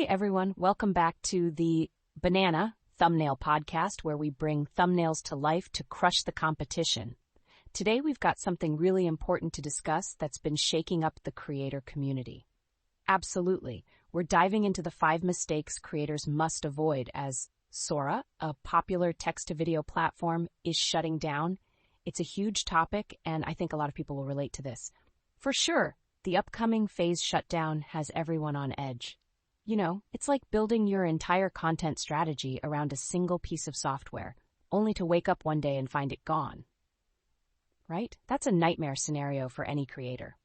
Hey everyone, welcome back to the Banana Thumbnail Podcast, where we bring thumbnails to life to crush the competition. Today we've got something really important to discuss that's been shaking up the creator community. Absolutely. We're diving into the 5 mistakes creators must avoid as Sora, a popular text-to-video platform, is shutting down. It's a huge topic, and I think a lot of people will relate to this. For sure, the upcoming phase shutdown has everyone on edge. You know, it's like building your entire content strategy around a single piece of software, only to wake up one day and find it gone. Right? That's a nightmare scenario for any creator.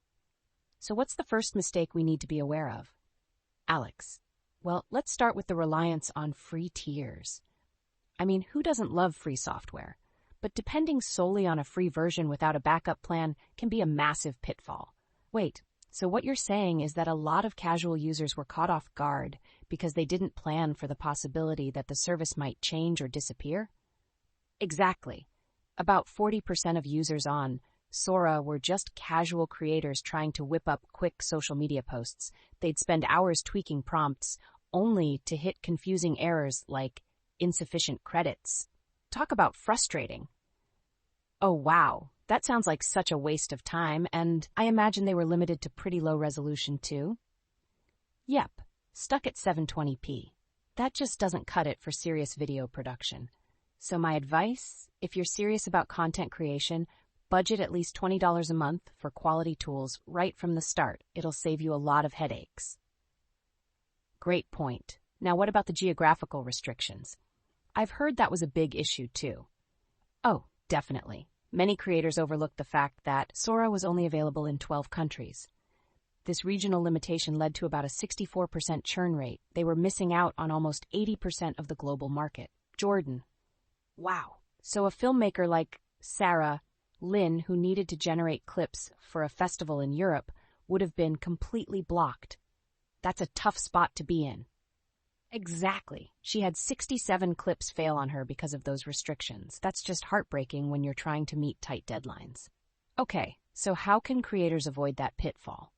So what's the first mistake we need to be aware of? Alex. Well, let's start with the reliance on free tiers. I mean, who doesn't love free software? But depending solely on a free version without a backup plan can be a massive pitfall. Wait. So what you're saying is that a lot of casual users were caught off guard because they didn't plan for the possibility that the service might change or disappear? Exactly. About 40% of users on Sora were just casual creators trying to whip up quick social media posts. They'd spend hours tweaking prompts only to hit confusing errors like insufficient credits. Talk about frustrating. Oh, wow. That sounds like such a waste of time, and I imagine they were limited to pretty low resolution too? Yep, stuck at 720p. That just doesn't cut it for serious video production. So my advice, if you're serious about content creation, budget at least $20 a month for quality tools right from the start. It'll save you a lot of headaches. Great point. Now what about the geographical restrictions? I've heard that was a big issue too. Oh, definitely. Many creators overlooked the fact that Sora was only available in 12 countries. This regional limitation led to about a 64% churn rate. They were missing out on almost 80% of the global market. Jordan. Wow. So a filmmaker like Sarah Lynn, who needed to generate clips for a festival in Europe, would have been completely blocked. That's a tough spot to be in. Exactly. She had 67 clips fail on her because of those restrictions. That's just heartbreaking when you're trying to meet tight deadlines. Okay, so how can creators avoid that pitfall?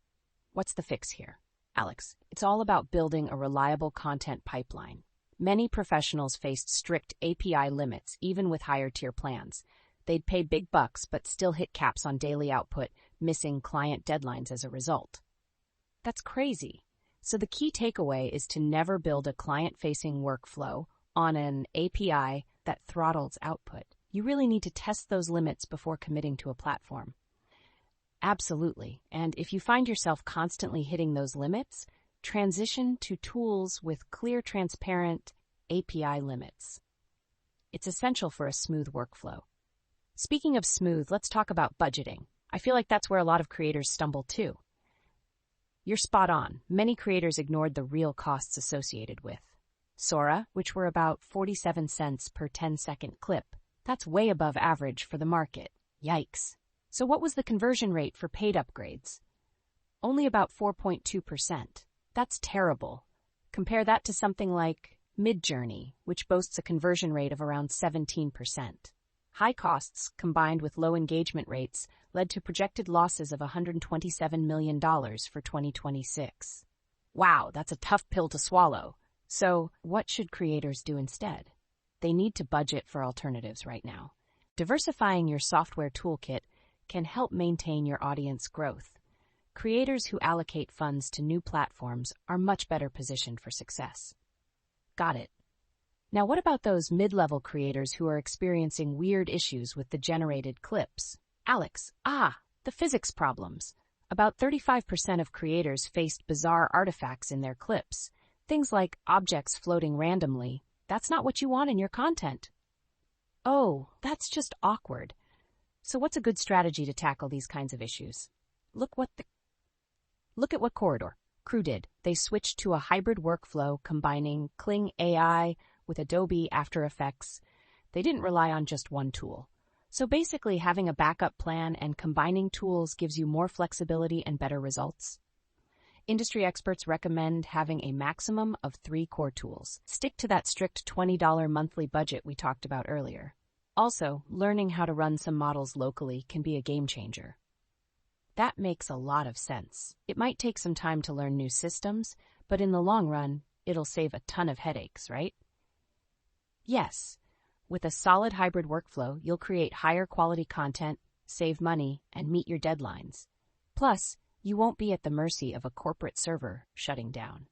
What's the fix here? Alex, it's all about building a reliable content pipeline. Many professionals faced strict API limits, even with higher tier plans. They'd pay big bucks but still hit caps on daily output, missing client deadlines as a result. That's crazy. So the key takeaway is to never build a client-facing workflow on an API that throttles output. You really need to test those limits before committing to a platform. Absolutely. And if you find yourself constantly hitting those limits, transition to tools with clear, transparent API limits. It's essential for a smooth workflow. Speaking of smooth, let's talk about budgeting. I feel like that's where a lot of creators stumble too. You're spot on. Many creators ignored the real costs associated with Sora, which were about 47 cents per 10-second clip. That's way above average for the market. Yikes. So what was the conversion rate for paid upgrades? Only about 4.2%. That's terrible. Compare that to something like Midjourney, which boasts a conversion rate of around 17%. High costs, combined with low engagement rates, led to projected losses of $127 million for 2026. Wow, that's a tough pill to swallow. So, what should creators do instead? They need to budget for alternatives right now. Diversifying your software toolkit can help maintain your audience growth. Creators who allocate funds to new platforms are much better positioned for success. Got it. Now what about those mid-level creators who are experiencing weird issues with the generated clips? Alex, the physics problems. About 35% of creators faced bizarre artifacts in their clips. Things like objects floating randomly. That's not what you want in your content. Oh, that's just awkward. So what's a good strategy to tackle these kinds of issues? Look at what Corridor Crew did. They switched to a hybrid workflow combining Kling AI with Adobe After Effects. They didn't rely on just one tool. So basically, having a backup plan and combining tools gives you more flexibility and better results. Industry experts recommend having a maximum of 3 core tools. Stick to that strict $20 monthly budget we talked about earlier. Also, learning how to run some models locally can be a game changer. That makes a lot of sense. It might take some time to learn new systems, but in the long run, it'll save a ton of headaches, right? Yes, with a solid hybrid workflow, you'll create higher quality content, save money, and meet your deadlines. Plus, you won't be at the mercy of a corporate server shutting down.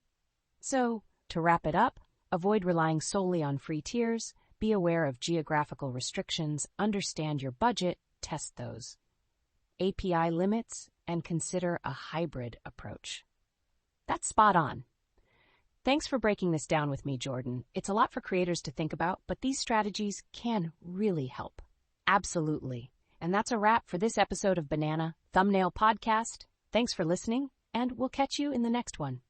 So, to wrap it up, avoid relying solely on free tiers, be aware of geographical restrictions, understand your budget, test those API limits, and consider a hybrid approach. That's spot on. Thanks for breaking this down with me, Jordan. It's a lot for creators to think about, but these strategies can really help. Absolutely. And that's a wrap for this episode of Banana Thumbnail Podcast. Thanks for listening, and we'll catch you in the next one.